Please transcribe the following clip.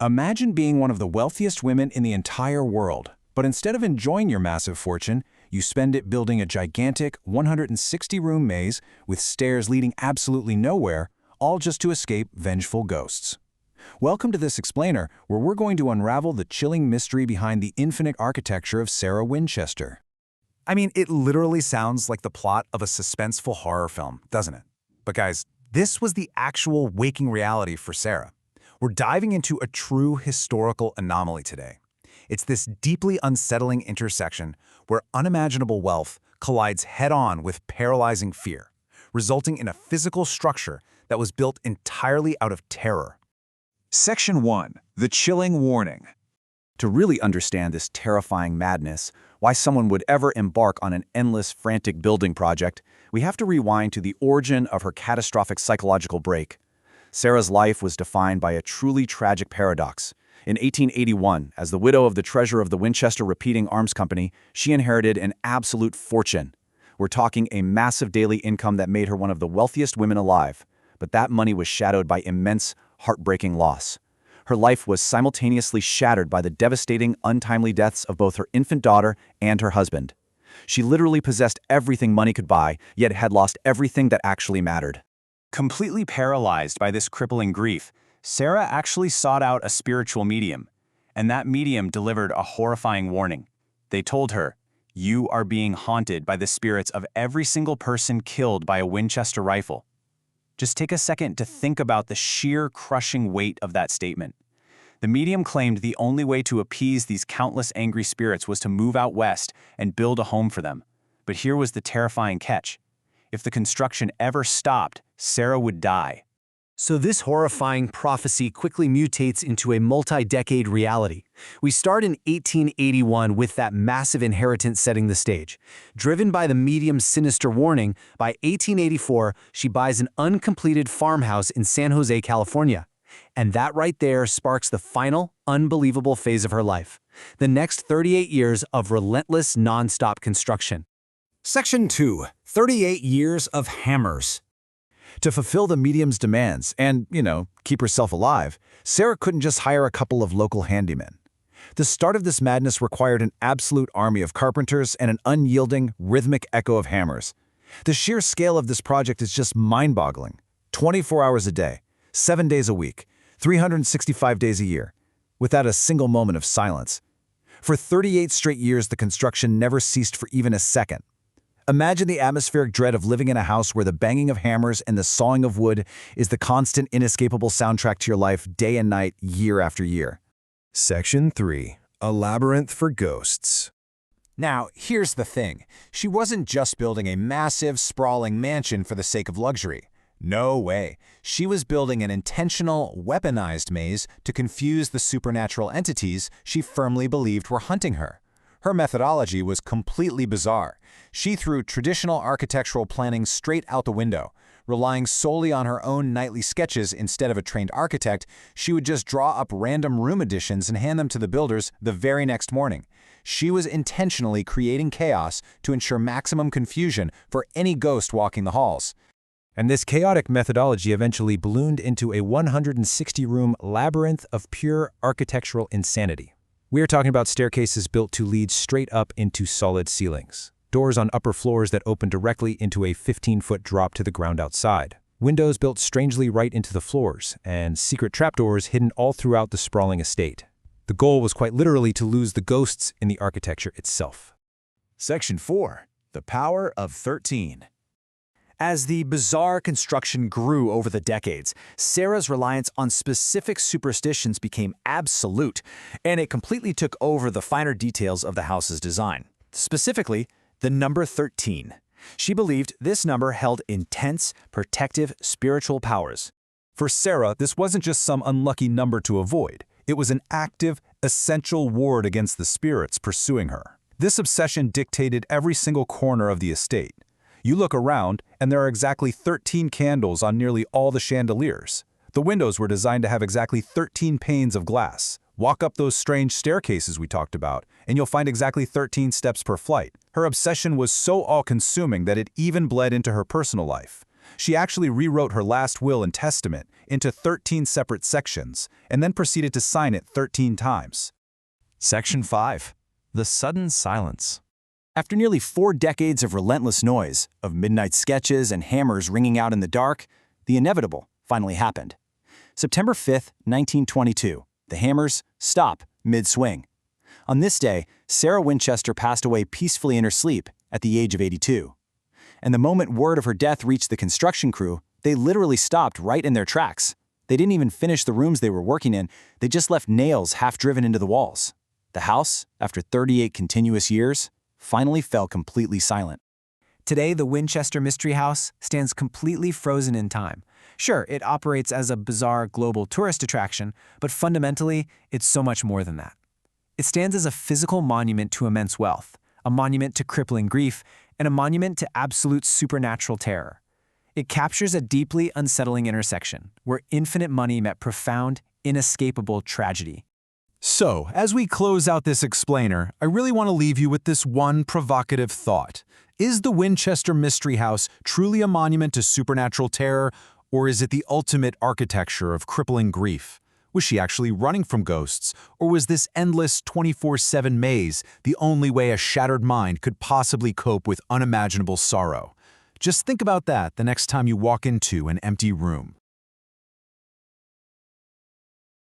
Imagine being one of the wealthiest women in the entire world, but instead of enjoying your massive fortune, you spend it building a gigantic 160-room maze with stairs leading absolutely nowhere, all just to escape vengeful ghosts. Welcome to this explainer, where we're going to unravel the chilling mystery behind the infinite architecture of Sarah Winchester. I mean, it literally sounds like the plot of a suspenseful horror film, doesn't it? But guys, this was the actual waking reality for Sarah. We're diving into a true historical anomaly today. It's this deeply unsettling intersection where unimaginable wealth collides head-on with paralyzing fear, resulting in a physical structure that was built entirely out of terror. Section 1. The Chilling Warning. To really understand this terrifying madness, why someone would ever embark on an endless, frantic building project, we have to rewind to the origin of her catastrophic psychological break. Sarah's life was defined by a truly tragic paradox. In 1881, as the widow of the treasurer of the Winchester Repeating Arms Company, she inherited an absolute fortune. We're talking a massive daily income that made her one of the wealthiest women alive. But that money was shadowed by immense, heartbreaking loss. Her life was simultaneously shattered by the devastating, untimely deaths of both her infant daughter and her husband. She literally possessed everything money could buy, yet had lost everything that actually mattered. Completely paralyzed by this crippling grief, Sarah actually sought out a spiritual medium, and that medium delivered a horrifying warning. They told her, "You are being haunted by the spirits of every single person killed by a Winchester rifle." Just take a second to think about the sheer crushing weight of that statement. The medium claimed the only way to appease these countless angry spirits was to move out west and build a home for them. But here was the terrifying catch. If the construction ever stopped, Sarah would die. So this horrifying prophecy quickly mutates into a multi-decade reality. We start in 1881 with that massive inheritance setting the stage. Driven by the medium's sinister warning, by 1884, she buys an uncompleted farmhouse in San Jose, California. And that right there sparks the final, unbelievable phase of her life. The next 38 years of relentless, non-stop construction. Section 2. 38 Years of Hammers. To fulfill the medium's demands and, keep herself alive, Sarah couldn't just hire a couple of local handymen. The start of this madness required an absolute army of carpenters and an unyielding, rhythmic echo of hammers. The sheer scale of this project is just mind-boggling. 24 hours a day, 7 days a week, 365 days a year, without a single moment of silence. For 38 straight years, the construction never ceased for even a second. Imagine the atmospheric dread of living in a house where the banging of hammers and the sawing of wood is the constant, inescapable soundtrack to your life day and night, year after year. Section 3. A Labyrinth for Ghosts. Now, here's the thing. She wasn't just building a massive, sprawling mansion for the sake of luxury. No way. She was building an intentional, weaponized maze to confuse the supernatural entities she firmly believed were hunting her. Her methodology was completely bizarre. She threw traditional architectural planning straight out the window. Relying solely on her own nightly sketches instead of a trained architect, she would just draw up random room additions and hand them to the builders the very next morning. She was intentionally creating chaos to ensure maximum confusion for any ghost walking the halls. And this chaotic methodology eventually ballooned into a 160-room labyrinth of pure architectural insanity. We are talking about staircases built to lead straight up into solid ceilings, doors on upper floors that open directly into a 15-foot drop to the ground outside, windows built strangely right into the floors, and secret trapdoors hidden all throughout the sprawling estate. The goal was quite literally to lose the ghosts in the architecture itself. Section 4. The Power of 13. As the bizarre construction grew over the decades, Sarah's reliance on specific superstitions became absolute, and it completely took over the finer details of the house's design. Specifically, the number 13. She believed this number held intense, protective, spiritual powers. For Sarah, this wasn't just some unlucky number to avoid. It was an active, essential ward against the spirits pursuing her. This obsession dictated every single corner of the estate. You look around, and there are exactly 13 candles on nearly all the chandeliers. The windows were designed to have exactly 13 panes of glass. Walk up those strange staircases we talked about, and you'll find exactly 13 steps per flight. Her obsession was so all-consuming that it even bled into her personal life. She actually rewrote her last will and testament into 13 separate sections and then proceeded to sign it 13 times. Section 5. The Sudden Silence. After nearly 4 decades of relentless noise, of midnight sketches and hammers ringing out in the dark, the inevitable finally happened. September 5, 1922, the hammers stop mid-swing. On this day, Sarah Winchester passed away peacefully in her sleep at the age of 82. And the moment word of her death reached the construction crew, they literally stopped right in their tracks. They didn't even finish the rooms they were working in, they just left nails half driven into the walls. The house, after 38 continuous years, finally fell completely silent. Today, the Winchester Mystery House stands completely frozen in time. Sure, it operates as a bizarre global tourist attraction, but fundamentally, it's so much more than that. It stands as a physical monument to immense wealth, a monument to crippling grief, and a monument to absolute supernatural terror. It captures a deeply unsettling intersection where infinite money met profound, inescapable tragedy. So, as we close out this explainer, I really want to leave you with this one provocative thought. Is the Winchester Mystery House truly a monument to supernatural terror, or is it the ultimate architecture of crippling grief? Was she actually running from ghosts, or was this endless 24/7 maze the only way a shattered mind could possibly cope with unimaginable sorrow? Just think about that the next time you walk into an empty room.